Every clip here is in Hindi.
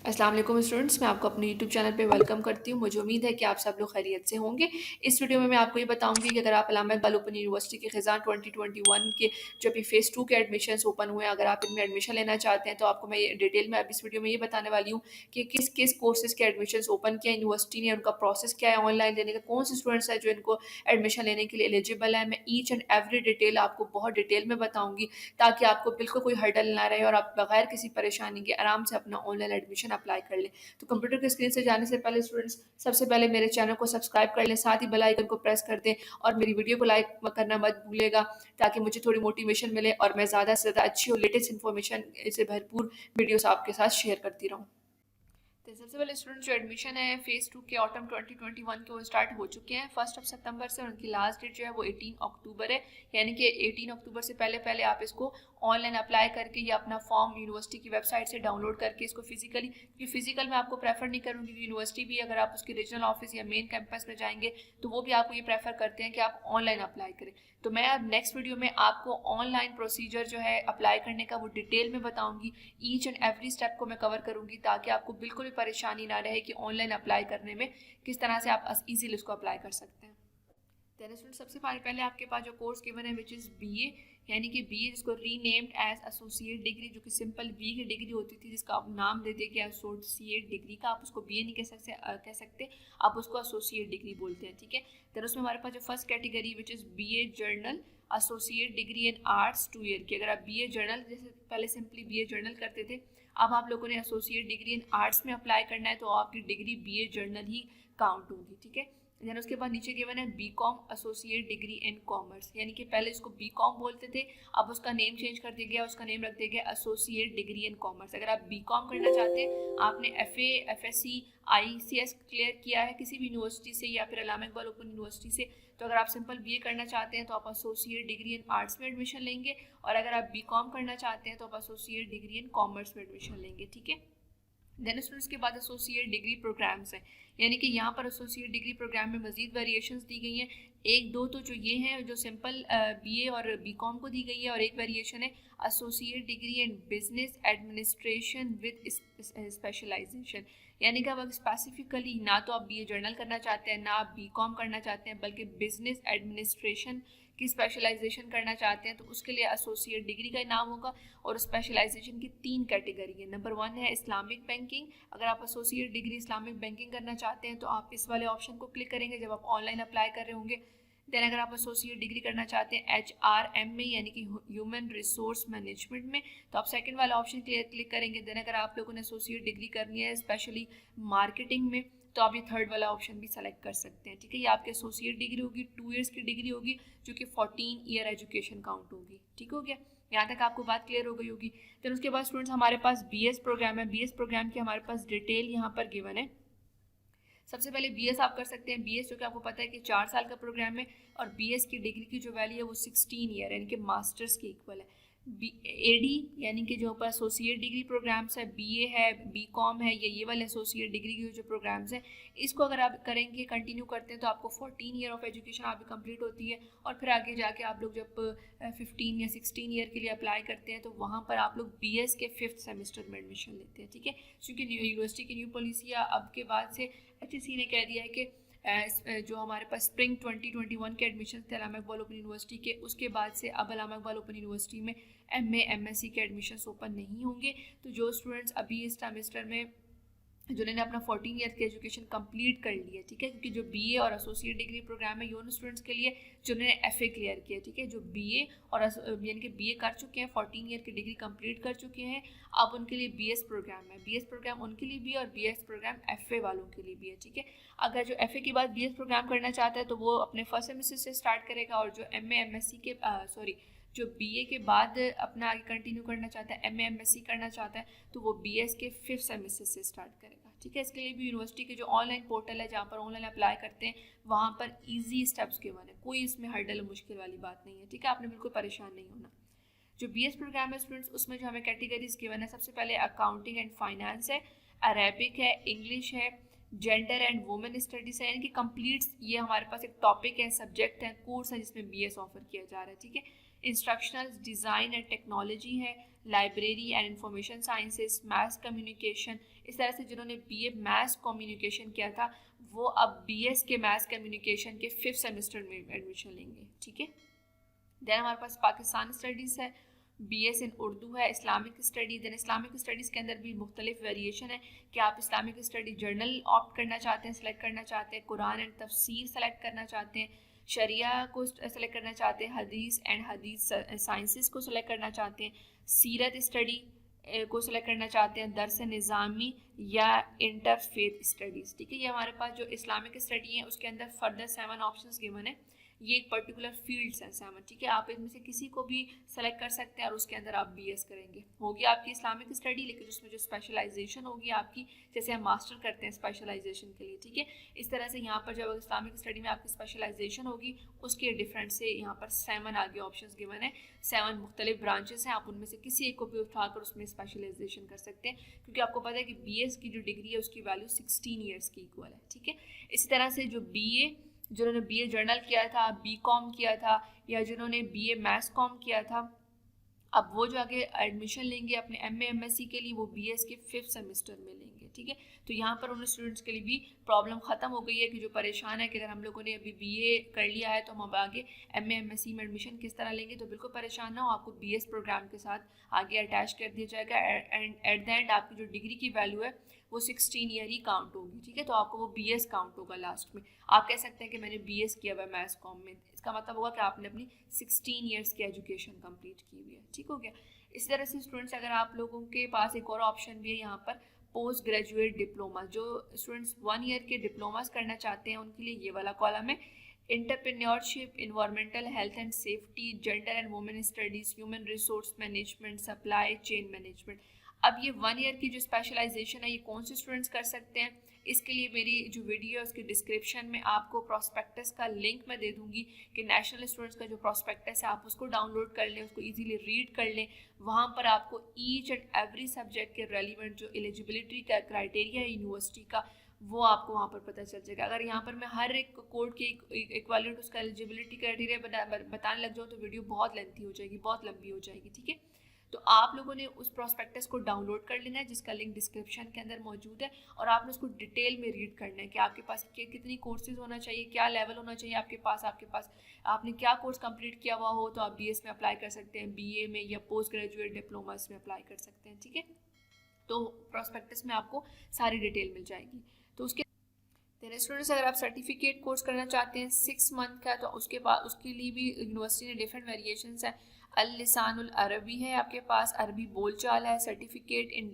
अस्सलाम वालेकुम स्टूडेंट्स, मैं आपको अपने यूट्यूब चैनल पे वेलकम करती हूँ। मुझे उम्मीद है कि आप सब लोग खैरियत से होंगे। इस वीडियो में मैं आपको ये बताऊंगी कि अगर आप अल्लामा इकबाल ओपन यूनिवर्सिटी के ख़िज़ान 2021 के जो अभी फ़ेज़ 2 के एडमिशन्स ओपन हुए हैं, अगर आप इनमें एडमिशन लेना चाहते हैं तो आपको मैं ये डिटेल में अब इस वीडियो में ये बताने वाली हूँ कि किस किस कोर्सेज़ के एडमिशन्स ओपन किया यूनिवर्सिटी ने, उनका प्रोसेस क्या है ऑनलाइन लेने का, कौन से स्टूडेंट्स हैं जो इनको एडमिशन लेने के लिए एलिजिबल है। मैं ईच एंड एवरी डिटेल आपको बहुत डिटेल में बताऊँगी ताकि आपको बिल्कुल कोई हर्डल ना रहे और आप बगैर किसी परेशानी के आराम से अपना ऑनलाइन एडमिशन अप्लाई कर लें। तो कंप्यूटर की स्क्रीन से जाने से पहले स्टूडेंट्स सबसे पहले मेरे चैनल को सब्सक्राइब कर लें, साथ ही बेल आइकन को प्रेस कर दें और मेरी वीडियो को लाइक करना मत भूलिएगा ताकि मुझे थोड़ी मोटिवेशन मिले और मैं ज़्यादा से ज़्यादा अच्छी और लेटेस्ट इन्फॉर्मेशन से भरपूर वीडियोस आपके साथ शेयर करती रहूँ। तो सबसे पहले स्टूडेंट जो एडमिशन है फ़ेज़ 2 के ऑटम 2021 के वो स्टार्ट हो चुके हैं 1 सितंबर से। उनकी लास्ट डेट जो है वो 18 अक्टूबर है, यानी कि 18 अक्टूबर से पहले पहले आप इसको ऑनलाइन अप्लाई करके या अपना फॉर्म यूनिवर्सिटी की वेबसाइट से डाउनलोड करके इसको फिजिकली, क्योंकि फिजिकल में आपको प्रेफर नहीं करूँगी, यूनिवर्सिटी भी अगर आप उसके रीजनल ऑफिस या मेन कैंपस में जाएंगे तो वो भी आपको ये प्रेफर करते हैं कि आप ऑनलाइन अप्लाई करें। तो मैं अब नेक्स्ट वीडियो में आपको ऑनलाइन प्रोसीजर जो है अप्लाई करने का वो डिटेल में बताऊंगी। ईच एंड एवरी स्टेप को मैं कवर करूंगी ताकि आपको बिल्कुल भी परेशानी ना रहे कि ऑनलाइन अप्लाई करने में किस तरह से आप इजीली उसको अप्लाई कर सकते हैं। देन स्टूडेंट सबसे पहले आपके पास जो कोर्स गिवन है विच इज़ बीए, यानी कि बीए जिसको रीनेम्ड एज एसोसिएट डिग्री, जो कि सिंपल बी की डिग्री होती थी जिसका आप नाम देते कि एसोसिएट डिग्री का, आप उसको बीए नहीं कह सकते, आप उसको एसोसिएट डिग्री बोलते हैं, ठीक है। देन उसमें हमारे पास जो first category which is BA journal associate degree in arts 2 year की। अगर आप बीए जर्नल, जैसे पहले सिंपली बीए जर्नल करते थे, अब आप लोगों ने एसोसिएट डिग्री इन आर्ट्स में अप्लाई करना है तो आपकी डिग्री बीए जर्नल ही काउंट होगी, ठीक है। देन उसके बाद नीचे गिवन है BCom associate degree in commerce, यानी कि पहले इसको बीकॉम बोलते थे, अब उसका नेम चेंज कर दिया गया, उसका नेम रख दिया गया एसोसिएट डिग्री इन कॉमर्स। अगर आप बीकॉम करना चाहते हैं, आपने एफए, एफएससी, आईसीएस क्लियर किया है किसी भी यूनिवर्सिटी से या फिर अल्लामा इकबाल ओपन यूनिवर्सिटी से, तो अगर आप सिंपल बीए करना चाहते हैं तो आप एसोसिएट डिग्री इन आर्ट्स में एडमिशन लेंगे, और अगर आप बीकॉम करना चाहते हैं तो आप एसोसिएट डिग्री इन कॉमर्स में एडमिशन लेंगे, ठीक है। देन स्टूडेंट्स के बाद एसोसिएट डिग्री प्रोग्राम्स हैं, यानी कि यहाँ पर एसोसिएट डिग्री प्रोग्राम में मजीद वेरिएशंस दी गई हैं। एक दो तो जो ये हैं जो सिंपल बीए और बीकॉम को दी गई है, और एक वेरिएशन है associate degree in business administration with specialisation, यानी कि अब स्पेसिफिकली ना तो आप बीए जर्नल करना चाहते हैं ना आप बीकॉम करना चाहते हैं, बल्कि बिजनेस एडमिनिस्ट्रेशन की स्पेशलाइजेशन करना चाहते हैं तो उसके लिए एसोसिएट डिग्री का नाम होगा। और स्पेशलाइजेशन की 3 कैटेगरी है। नंबर 1 है इस्लामिक बैंकिंग, अगर आप एसोसिएट डिग्री इस्लामिक बैंकिंग करना चाहते हैं तो आप इस वाले ऑप्शन को क्लिक करेंगे जब आप ऑनलाइन अप्लाई कर रहे होंगे। देन अगर आप एसोसिएट डिग्री करना चाहते हैं HRM में, यानी कि ह्यूमन रिसोर्स मैनेजमेंट में, तो आप सेकंड वाला ऑप्शन क्लिक करेंगे। देन अगर आप लोगों ने एसोसिएट डिग्री करनी है स्पेशली मार्केटिंग में, तो आप ये थर्ड वाला ऑप्शन भी सेलेक्ट कर सकते हैं, ठीक है। ये आपकी एसोसिएट डिग्री होगी, 2 ईयर्स की डिग्री होगी जो कि 14 ईयर एजुकेशन काउंट होगी, ठीक हो गया। यहाँ तक आपको बात क्लियर हो गई होगी। फिर उसके बाद स्टूडेंट्स हमारे पास बीएस प्रोग्राम है। बीएस प्रोग्राम की हमारे पास डिटेल यहाँ पर गिवन है। सबसे पहले बीएस आप कर सकते हैं। बीएस जो कि आपको पता है कि 4 साल का प्रोग्राम है, और बीएस की डिग्री की जो वैल्यू है वो 16 ईयर यानी कि मास्टर्स के इक्वल है। एडी यानी कि जो ऊपर एसोसिएट डिग्री प्रोग्राम्स है, बीए है, बीकॉम है, ये वाले एसोसिएट डिग्री के जो प्रोग्राम्स हैं, इसको अगर आप करेंगे, कंटिन्यू करते हैं तो आपको 14 ईयर ऑफ एजुकेशन आपकी कंप्लीट होती है। और फिर आगे जाके आप लोग जब 15 या 16 ईयर के लिए अप्लाई करते हैं तो वहाँ पर आप लोग बीएस के 5th सेमेस्टर में एडमिशन लेते हैं, ठीक है। क्योंकि यूनिवर्सिटी की न्यू पॉलिसी अब के बाद से HEC ने कह दिया है कि जो हमारे पास स्प्रिंग 2021 के एडमिशन थे अल्लामा इकबाल ओपन यूनिवर्सिटी के, उसके बाद से अब अल्लामा इकबाल ओपन यूनिवर्सिटी में MA MSc के एडमिशन्स ओपन नहीं होंगे। तो जो स्टूडेंट्स अभी इस सेमेस्टर में जिन्होंने अपना 14 ईयर की एजुकेशन कंप्लीट कर ली है, ठीक है, क्योंकि जो बीए और एसोसिएट डिग्री प्रोग्राम है ये उन स्टूडेंट्स के लिए जिन्होंने एफए क्लियर किया है, ठीक है। जो बीए और यानी कि बीए कर चुके हैं, 14 ईयर की डिग्री कंप्लीट कर चुके हैं, अब उनके लिए बीएस प्रोग्राम है। बीएस प्रोग्राम उनके लिए भी और बीएस प्रोग्राम एफए वालों के लिए भी है, ठीक है। अगर जो एफए के बाद बीएस प्रोग्राम करना चाहता है तो वो अपने फर्स्ट सेमेस्टर से स्टार्ट करेगा, और जो MA MSc के जो बीए के बाद अपना आगे कंटिन्यू करना चाहता है, MA MSc करना चाहता है, तो वो बीएस के 5th सेमेस्टर से स्टार्ट करेगा, ठीक है। इसके लिए भी यूनिवर्सिटी के जो ऑनलाइन पोर्टल है जहाँ पर ऑनलाइन अप्लाई करते हैं वहाँ पर ईजी स्टेप्स गिवन है, कोई इसमें हर्डल मुश्किल वाली बात नहीं है, ठीक है। आपने बिल्कुल परेशान नहीं होना। जो बीएस प्रोग्राम है स्टूडेंट्स, उसमें जो हमें कैटेगरीज गिवन है, सबसे पहले अकाउंटिंग एंड फाइनेंस है, अरेबिक है, इंग्लिश है, जेंडर एंड वुमेन स्टडीज है, यानी कि कंप्लीट ये हमारे पास एक टॉपिक है, सब्जेक्ट है, कोर्स है जिसमें बीएस ऑफर किया जा रहा है, ठीक है। इंस्ट्रक्शनल डिज़ाइन एंड टेक्नोलॉजी है, library and information sciences, mass communication. इस तरह से जिन्होंने बीए मास कम्युनिकेशन किया था वो अब बीएस के मास कम्युनिकेशन के 5th सेमेस्टर में एडमिशन लेंगे, ठीक है। देन हमारे पास पाकिस्तान स्टडीज़ है, बीएस इन उर्दू है, Islamic study. Then Islamic studies के अंदर भी मुख्तलिफ वेरिएशन है कि आप इस्लामिक स्टडी जर्नल ऑप्ट करना चाहते हैं, सेलेक्ट करना चाहते हैं, कुरान एंड तफसीर सेलेक्ट करना चाहते हैं, शरिया को सेलेक्ट करना चाहते हैं, हदीस एंड हदीस साइंसेस को सेलेक्ट करना चाहते हैं, सीरत स्टडी को सिलेक्ट करना चाहते हैं, दरस निज़ामी या इंटरफेथ स्टडीज़, ठीक है। ये हमारे पास जो इस्लामिक स्टडी है उसके अंदर फर्दर 7 ऑप्शंस गिवन है। ये एक पर्टिकुलर फील्ड्स हैं 7, ठीक है। आप इनमें से किसी को भी सेलेक्ट कर सकते हैं और उसके अंदर आप बीएस करेंगे। होगी आपकी इस्लामिक स्टडी, लेकिन उसमें जो स्पेशलाइजेशन होगी आपकी, जैसे हम मास्टर करते हैं स्पेशलाइजेशन के लिए, ठीक है। इस तरह से यहाँ पर जब इस्लामिक स्टडी में आपकी स्पेशलाइजेशन होगी उसके डिफरेंट से यहाँ पर 7 आगे ऑप्शंस गिवन है। 7 मुख्तलिफ ब्रांचेस हैं, आप उनमें से किसी एक को भी उठाकर उसमें स्पेशलाइजेशन कर सकते हैं, क्योंकि आपको पता है कि बीएस की जो डिग्री है उसकी वैल्यू 16 ईयर्स की इक्वल है, ठीक है। इसी तरह से जो बीए, जिन्होंने बीए जर्नल किया था, बीकॉम किया था, या जिन्होंने बीए मैथ्स कॉम किया था, अब वो जो आगे एडमिशन लेंगे अपने एमए एमएससी के लिए वो बीएस के 5th सेमेस्टर में लेंगे, ठीक है। तो यहाँ पर उन स्टूडेंट्स के लिए भी प्रॉब्लम ख़त्म हो गई है कि जो परेशान है कि अगर हम लोगों ने अभी बीए कर लिया है तो हम अब आगे एमए एमएससी में एडमिशन किस तरह लेंगे। तो बिल्कुल परेशान ना हो, आपको बीएस प्रोग्राम के साथ आगे अटैच कर दिया जाएगा एंड एट द एंड आपकी जो डिग्री की वैल्यू है वो 16 ईयर ही काउंट होगी, ठीक है। तो आपको वो बीएस काउंट होगा लास्ट में। आप कह सकते हैं कि मैंने बीएस किया हुआ है मैथ्स कॉम में, इसका मतलब होगा कि आपने अपनी 16 ईयर्स की एजुकेशन कंप्लीट की हुई है, ठीक हो गया। इस तरह से स्टूडेंट्स अगर आप लोगों के पास एक और ऑप्शन भी है यहाँ पर पोस्ट ग्रेजुएट डिप्लोमा, जो स्टूडेंट्स 1 ईयर के डिप्लोमास करना चाहते हैं उनके लिए ये वाला कॉलम है। Entrepreneurship, environmental health and safety, gender and women studies, human resource management, supply chain management. अब ये 1 ईयर की जो स्पेशलाइजेशन है ये कौन से स्टूडेंट्स कर सकते हैं, इसके लिए मेरी जो वीडियो है उसके डिस्क्रिप्शन में आपको प्रोस्पेक्टस का लिंक मैं दे दूंगी कि नेशनल स्टूडेंट्स का जो प्रोस्पेक्टस है आप उसको डाउनलोड कर लें, उसको इजीली रीड कर लें। वहाँ पर आपको ईच एंड एवरी सब्जेक्ट के रेलिवेंट जो एलिजिबिलिटी का क्राइटेरिया है यूनिवर्सिटी का वो आपको वहाँ पर पता चल जाएगा। अगर यहाँ पर मैं हर एक कोड के इक्वालेंट उसका एलिजिबिलिटी क्राइटेरिया बताने लग जाऊँ तो वीडियो बहुत लेंथी हो जाएगी, बहुत लंबी हो जाएगी, ठीक है। तो आप लोगों ने उस प्रोस्पेक्टस को डाउनलोड कर लेना है जिसका लिंक डिस्क्रिप्शन के अंदर मौजूद है, और आपने उसको डिटेल में रीड करना है कि आपके पास कितनी कोर्सेज होना चाहिए, क्या लेवल होना चाहिए आपके पास आपने क्या कोर्स कंप्लीट किया हुआ हो तो आप बीएस में अप्लाई कर सकते हैं, बीए में या पोस्ट ग्रेजुएट डिप्लोमास में अप्लाई कर सकते हैं, ठीक है। तो प्रोस्पेक्टस में आपको सारी डिटेल मिल जाएगी। तो उसके देन स्टूडेंट्स अगर आप सर्टिफिकेट कोर्स करना चाहते हैं 6 मंथ का तो उसके बाद उसके लिए भी यूनिवर्सिटी ने डिफरेंट वेरिएशंस हैं। अल लिसानुल अरबी है आपके पास, अरबी बोलचाल है, सर्टिफिकेट इन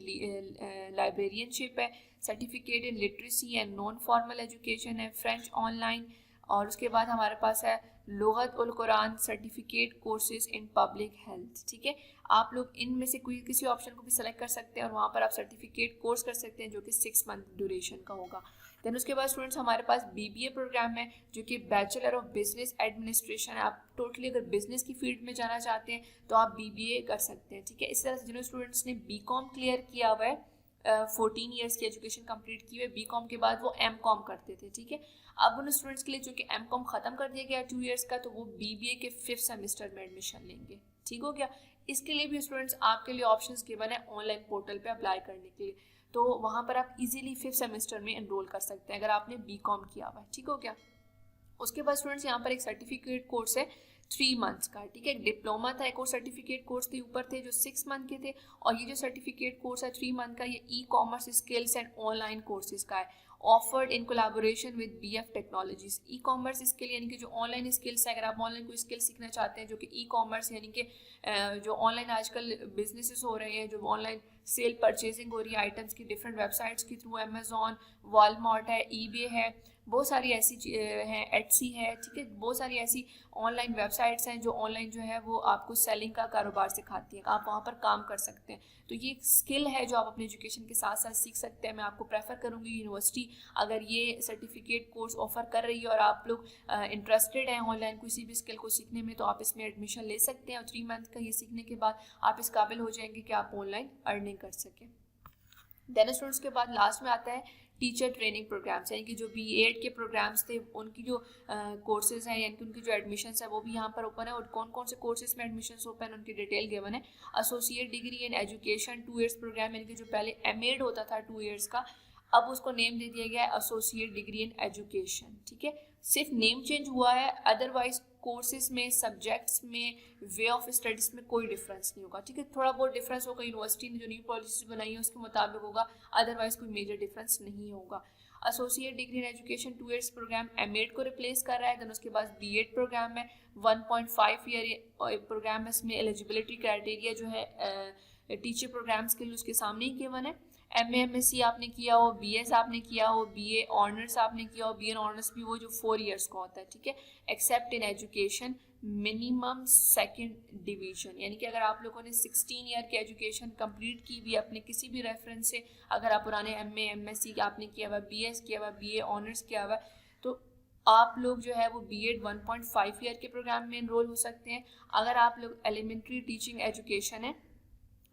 लाइब्रेरियनशिप है, certificate in literacy and non formal education है, फ्रेंच ऑनलाइन, और उसके बाद हमारे पास है लुगत उल कुरान certificate courses in public health, ठीक है। आप लोग इनमें से कोई किसी ऑप्शन को भी सेलेक्ट कर सकते हैं और वहाँ पर आप सर्टिफिकेट कोर्स कर सकते हैं जो कि 6 मंथ ड्यूरेशन का होगा। देन उसके बाद स्टूडेंट्स हमारे पास बीबीए प्रोग्राम है जो कि बैचलर ऑफ बिजनेस एडमिनिस्ट्रेशन है। आप टोटली अगर बिजनेस की फील्ड में जाना चाहते हैं तो आप बीबीए कर सकते हैं, ठीक है। इस तरह से जिन स्टूडेंट्स ने बीकॉम क्लियर किया हुआ है 14 ईयर्स की एजुकेशन कंप्लीट की हुई है, बीकॉम के बाद वो एमकॉम करते थे, ठीक है। अब उन स्टूडेंट्स के लिए जो कि एमकॉम ख़त्म कर दिया गया 2 ईयर्स का, तो वो बीबीए के 5th सेमेस्टर में एडमिशन लेंगे, ठीक हो गया। इसके लिए भी स्टूडेंट्स आपके लिए ऑप्शंस गिवन है ऑनलाइन पोर्टल पे अप्लाई करने के लिए, तो वहाँ पर आप इजीली 5th सेमेस्टर में एनरोल कर सकते हैं अगर आपने बीकॉम किया हुआ है, ठीक हो गया। उसके बाद स्टूडेंट्स यहाँ पर एक सर्टिफिकेट कोर्स है 3 मंथ्स का, ठीक है। एक डिप्लोमा था, एक और सर्टिफिकेट कोर्स थे ऊपर थे जो 6 मंथ के थे, और ये जो सर्टिफिकेट कोर्स है 3 मंथ का ये e commerce skills and online courses का है, offered in collaboration with BF technologies. E commerce skill यानी कि जो ऑनलाइन स्किल्स है, अगर आप ऑनलाइन कोई स्किल सीखना चाहते हैं जो कि ई कॉमर्स यानी कि जो ऑनलाइन आजकल बिजनेसेस हो रहे हैं, जो ऑनलाइन सेल परचेजिंग हो रही है आइटम्स की डिफरेंट वेबसाइट्स के थ्रू, अमेजोन, वॉलमार्ट है, ईबे है, बहुत सारी ऐसी हैं, एटसी है, ठीक है। बहुत सारी ऐसी ऑनलाइन वेबसाइट्स हैं जो ऑनलाइन जो है वो आपको सेलिंग का कारोबार सिखाती हैं, आप वहाँ पर काम कर सकते हैं। तो ये एक स्किल है जो आप अपने एजुकेशन के साथ साथ सीख सकते हैं। मैं आपको प्रेफर करूँगी यूनिवर्सिटी अगर ये सर्टिफिकेट कोर्स ऑफर कर रही है और आप लोग इंटरेस्टेड हैं ऑनलाइन किसी भी स्किल को सीखने में, तो आप इसमें एडमिशन ले सकते हैं और 3 मंथ का ये सीखने के बाद आप इस काबिल हो जाएंगे कि आप ऑनलाइन अर्निंग कर सकें। देन स्टूडेंट्स के बाद लास्ट में आता है टीचर ट्रेनिंग प्रोग्राम्स, यानी कि जो B.Ed के प्रोग्राम्स थे उनकी जो कोर्सेज हैं, यानी कि उनकी जो एडमिशन्स है वो भी यहाँ पर ओपन है। और कौन कौन से कोर्सेज में एडमिशन्स ओपन है उनकी डिटेल गिवन है। Associate degree in education 2 years programme, यानी कि जो पहले M.Ed होता था 2 ईयर्स का, अब उसको नेम दे दिया गया है एसोसिएट डिग्री इन एजुकेशन। ठीक है, सिर्फ नेम चेंज हुआ है, अदरवाइज कोर्सेज में, सब्जेक्ट्स में, वे ऑफ स्टडीज़ में कोई डिफरेंस नहीं होगा। ठीक है, थोड़ा बहुत डिफरेंस होगा, यूनिवर्सिटी ने जो न्यू पॉलिसीज बनाई है उसके मुताबिक होगा, अदरवाइज कोई मेजर डिफरेंस नहीं होगा। Associate degree in education 2 years programme M.Ed को रिप्लेस कर रहा है। देन उसके बाद B.Ed प्रोग्राम है 1.5 ईयर प्रोग्राम है। इसमें एलिजिबिलिटी क्राइटेरिया जो है टीचर प्रोग्राम्स के लिए उसके सामने ही गिवन है। MA MSc आपने किया हो, BS आपने किया हो, BA ऑनर्स आपने किया हो, BA ऑनर्स भी वो जो 4 ईयर्स का होता है। ठीक है, accept in education minimum second division, यानी कि अगर आप लोगों ने 16 ईयर की एजुकेशन कंप्लीट की हुई अपने किसी भी रेफरेंस से, अगर आप पुराने MA MSc आपने किया हुआ, BS किया हुआ, BA ऑनर्स किया हुआ, तो आप लोग जो है वो B.Ed 1.5 ईयर के प्रोग्राम में इनरोल हो सकते हैं। अगर आप लोग एलिमेंट्री टीचिंग एजुकेशन है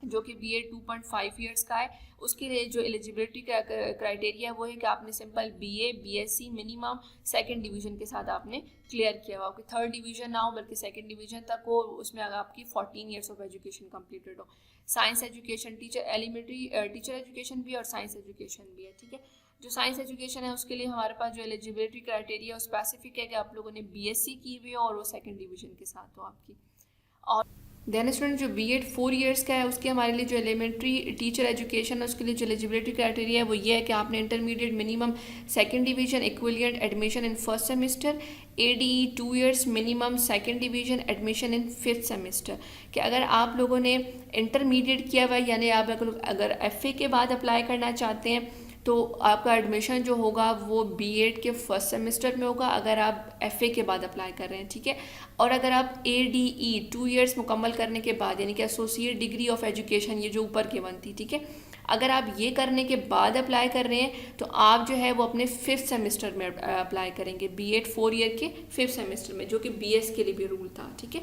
जो कि B.Ed 2.5 ईयर्स का है, उसके लिए जो एलिजिबिलिटी क्राइटेरिया है वो है कि आपने simple BA BSc minimum second division के साथ आपने क्लियर किया हुआ, आपकी थर्ड डिवीजन ना हो बल्कि सेकंड डिवीजन तक हो, उसमें अगर आपकी 14 ईयर्स ऑफ एजुकेशन कंप्लीटेड हो। Science education teacher elementary teacher education भी और साइंस एजुकेशन भी है। ठीक है, जो साइंस एजुकेशन है उसके लिए हमारे पास जो एलिजिबिलिटी क्राइटेरिया स्पेसिफिक है कि आप लोगों ने BSc की हुई हो और वो सेकंड डिवीजन के साथ हो आपकी। और देन स्टूडेंट जो B.Ed 4 ईयर्स का है उसके हमारे लिए जो एलिमेंट्री टीचर एजुकेशन है उसके लिए जो एलिजिबिलिटी क्राइटेरिया है वो ये है कि आपने intermediate minimum second division equivalent admission in first semester, ADE 2 years minimum second division admission in fifth semester. कि अगर आप लोगों ने इंटरमीडिएट किया हुआ यानी आप अगर FA के बाद अप्लाई करना चाहते हैं तो आपका एडमिशन जो होगा वो B.Ed के फर्स्ट सेमेस्टर में होगा अगर आप FA के बाद अप्लाई कर रहे हैं। ठीक है, और अगर आप ADE 2 ईयर्स मुकम्मल करने के बाद यानी कि एसोसिएट डिग्री ऑफ एजुकेशन, ये जो ऊपर की बनती, ठीक है, अगर आप ये करने के बाद अप्लाई कर रहे हैं तो आप जो है वो अपने फिफ्थ सेमेस्टर में अप्लाई करेंगे, B.Ed 4 ईयर के फिफ्थ सेमेस्टर में, जो कि BS के लिए भी रूल था। ठीक है,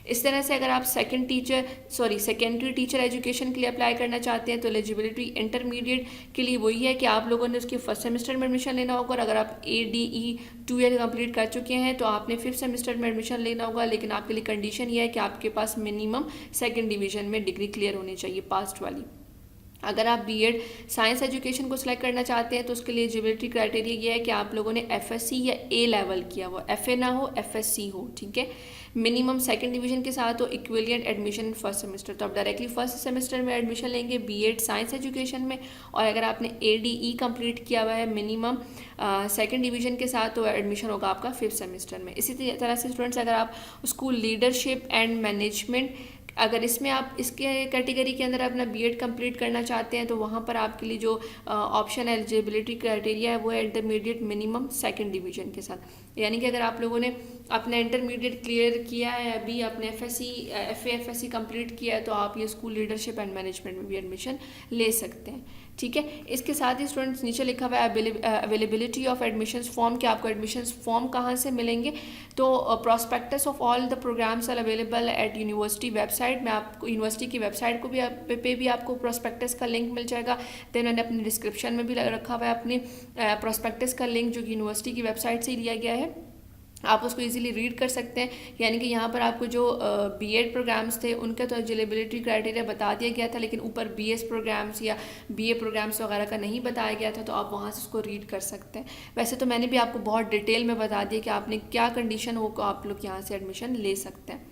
इस तरह से अगर आप सेकेंडरी टीचर एजुकेशन के लिए अप्लाई करना चाहते हैं तो एलिजिबिलिटी इंटरमीडिएट के लिए वही है कि आप लोगों ने उसके फर्स्ट सेमेस्टर में एडमिशन लेना होगा, और अगर आप ADE 2 ईयर कंप्लीट कर चुके हैं तो आपने फिफ्थ सेमेस्टर में एडमिशन लेना होगा, लेकिन आपके लिए कंडीशन ये है कि आपके पास मिनिमम सेकेंड डिवीजन में डिग्री क्लियर होनी चाहिए, पास्ट वाली। अगर आप B.Ed साइंस एजुकेशन को सिलेक्ट करना चाहते हैं तो उसके लिए एलिजिबिलिटी क्राइटेरिया ये है कि आप लोगों ने FSc या A लेवल किया हो, FA ना हो, FSc हो। ठीक है, मिनिमम सेकंड डिवीजन के साथ हो, equivalent admission in first semester, तो आप डायरेक्टली फर्स्ट सेमेस्टर में एडमिशन लेंगे B.Ed साइंस एजुकेशन में। और अगर आपने ADE कंप्लीट किया हुआ है मिनिमम सेकंड डिवीजन के साथ तो एडमिशन होगा आपका फिफ्थ सेमेस्टर में। इसी तरह से स्टूडेंट्स अगर आप स्कूल लीडरशिप एंड मैनेजमेंट, अगर इसमें आप इसके कैटेगरी के अंदर अपना B.Ed कंप्लीट करना चाहते हैं तो वहाँ पर आपके लिए जो ऑप्शन एलिजिबिलिटी क्राइटेरिया है वो है इंटरमीडिएट मिनिमम सेकंड डिवीजन के साथ। यानी कि अगर आप लोगों ने अपना इंटरमीडिएट क्लियर किया है, अभी आपने FA FSc कंप्लीट किया है, तो आप ये स्कूल लीडरशिप एंड मैनेजमेंट में भी एडमिशन ले सकते हैं। ठीक है, इसके साथ ही स्टूडेंट्स नीचे लिखा हुआ है अवेलेबिलिटी ऑफ एडमिशन्स फॉर्म, कि आपको एडमिशन्स फॉर्म कहाँ से मिलेंगे। तो prospectus of all the programmes are available at university website में, आपको यूनिवर्सिटी की वेबसाइट को पे भी आपको प्रॉस्पेक्टस का लिंक मिल जाएगा। देन मैंने अपने डिस्क्रिप्शन में भी रखा हुआ है अपने प्रॉस्पेक्टस का लिंक, जो कि यूनिवर्सिटी की वेबसाइट से ही लिया गया है, आप उसको इजीली रीड कर सकते हैं। यानी कि यहाँ पर आपको जो B.Ed प्रोग्राम्स थे उनका तो एलिजिबिलिटी क्राइटेरिया बता दिया गया था, लेकिन ऊपर BS प्रोग्राम्स या BA प्रोग्राम्स वगैरह का नहीं बताया गया था, तो आप वहाँ से उसको रीड कर सकते हैं। वैसे तो मैंने भी आपको बहुत डिटेल में बता दिया कि आपने क्या कंडीशन हो, आप लोग यहाँ से एडमिशन ले सकते हैं।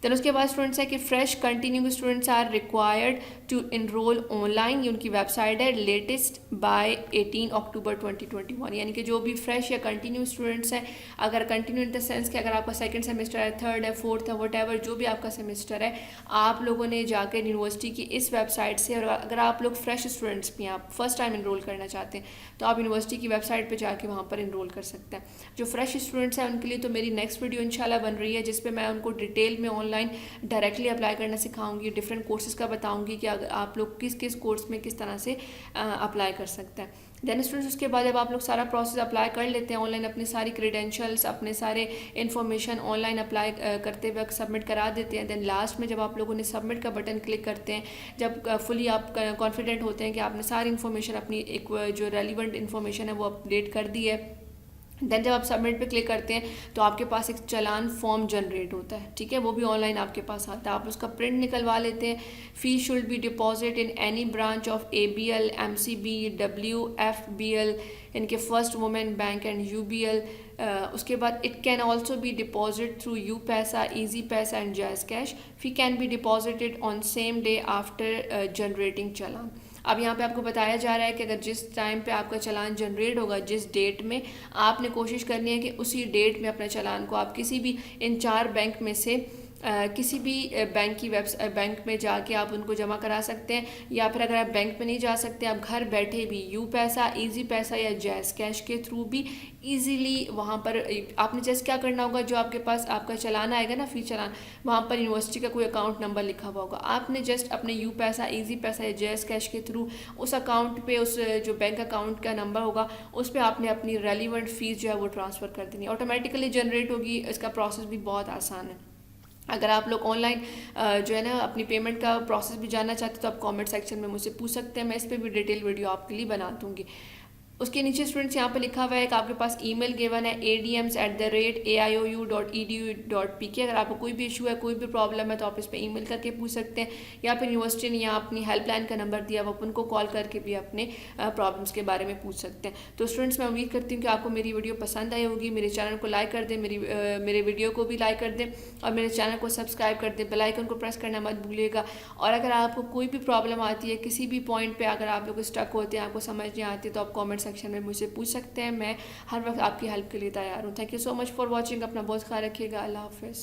देन उसके बाद स्टूडेंट्स है कि fresh continuing students are required to enrol online, ये उनकी वेबसाइट है, लेटेस्ट बाय 18 अक्टूबर 2021। यानी कि जो भी फ्रेश या कंटिन्यू स्टूडेंट्स हैं, अगर कंटिन्यू इन द सेंस कि अगर आपका सेकंड सेमेस्टर है, थर्ड है, फोर्थ है, वट जो भी आपका सेमेस्टर है, आप लोगों ने जाकर यूनिवर्सिटी की इस वेबसाइट से, और अगर आप लोग फ्रेश स्टूडेंट्स भी हैं, आप फर्स्ट टाइम इनरोल करना चाहते हैं, तो आप यूनिवर्सिटी की वेबसाइट पर जाके वहाँ पर इनरोल कर सकते हैं। जो फ्रेश स्टूडेंट्स हैं उनके लिए तो मेरी नेक्स्ट वीडियो इंशाल्लाह बन रही है, जिसपे मैं उनको डिटेल में ऑनलाइन डायरेक्टली अप्लाई करना सिखाऊंगी, डिफरेंट कोर्सेज़ का बताऊंगी कि अगर आप लोग किस किस कोर्स में किस तरह से अप्लाई कर सकते हैं। देन स्टूडेंट्स उसके बाद जब आप लोग सारा प्रोसेस अप्लाई कर लेते हैं ऑनलाइन, अपने सारी क्रेडेंशियल्स, अपने सारे इन्फॉर्मेशन ऑनलाइन अप्लाई करते वक्त सबमिट करा देते हैं। देन लास्ट में जब आप लोगों ने सबमिट का बटन क्लिक करते हैं, जब फुली आप कॉन्फिडेंट होते हैं कि आपने सारी इन्फॉर्मेशन अपनी एक जो रेलिवेंट इन्फॉर्मेशन है वो अपडेट कर दी है, देन जब आप सबमिट पे क्लिक करते हैं तो आपके पास एक चालान फॉर्म जनरेट होता है, ठीक है, वो भी ऑनलाइन आपके पास आता है। आप उसका प्रिंट निकलवा लेते हैं। Fee should be deposit in any branch of ABL, MCB, WFBL, इनके First Women Bank and UBL। उसके बाद it can also be deposit through U-पैसा, Easy Paisa and Jazz Cash. Fee can be deposited on same day after generating challan. अब यहाँ पे आपको बताया जा रहा है कि अगर जिस टाइम पे आपका चालान जनरेट होगा, जिस डेट में, आपने कोशिश करनी है कि उसी डेट में अपने चालान को आप किसी भी इन 4 बैंक में से किसी भी बैंक में जाके आप उनको जमा करा सकते हैं, या फिर अगर आप बैंक में नहीं जा सकते, आप घर बैठे भी U-पैसा, ईजी पैसा या जैज़ कैश के थ्रू भी ईजीली वहाँ पर आपने जस्ट क्या करना होगा, जो आपके पास आपका चालान आएगा ना, फी चालान, वहाँ पर यूनिवर्सिटी का कोई अकाउंट नंबर लिखा हुआ होगा, आपने जस्ट अपने U-पैसा, ईजी पैसा या जैज़ कैश के थ्रू उस अकाउंट पे, उस जो बैंक अकाउंट का नंबर होगा उस पर आपने अपनी रेलिवेंट फ़ीस जो है वो ट्रांसफ़र कर देनी, ऑटोमेटिकली जनरेट होगी। इसका प्रोसेस भी बहुत आसान है। अगर आप लोग ऑनलाइन जो है ना अपनी पेमेंट का प्रोसेस भी जानना चाहते हैं तो आप कमेंट सेक्शन में मुझसे पूछ सकते हैं, मैं इस पर भी डिटेल वीडियो आपके लिए बना दूँगी। उसके नीचे स्टूडेंट्स यहाँ पे लिखा हुआ है कि आपके पास ईमेल गिवन है adms@aiou.edu.pk। अगर आपको कोई भी इशू है, कोई भी प्रॉब्लम है तो आप इस पर ईमेल करके पूछ सकते हैं, या फिर यूनिवर्सिटी ने यहाँ अपनी हेल्पलाइन का नंबर दिया वो उनको कॉल करके भी अपने प्रॉब्लम्स के बारे में पूछ सकते हैं। तो स्टूडेंट्स मैं उम्मीद करती हूँ कि आपको मेरी वीडियो पसंद आई होगी। मेरे चैनल को लाइक कर दें, मेरे वीडियो को भी लाइक कर दें और मेरे चैनल को सब्सक्राइब कर दें, बेल आइकन को प्रेस करना मत भूलिएगा। और अगर आपको कोई भी प्रॉब्लम आती है, किसी भी पॉइंट पर अगर आप लोग स्टक होते हैं, आपको समझ नहीं आती, तो आप कॉमेंट सेक्शन में मुझसे पूछ सकते हैं। मैं हर वक्त आपकी हेल्प के लिए तैयार हूँ। Thank you so much for watching. अपना बहुत ख्याल रखिएगा। अल्लाह हाफिज़।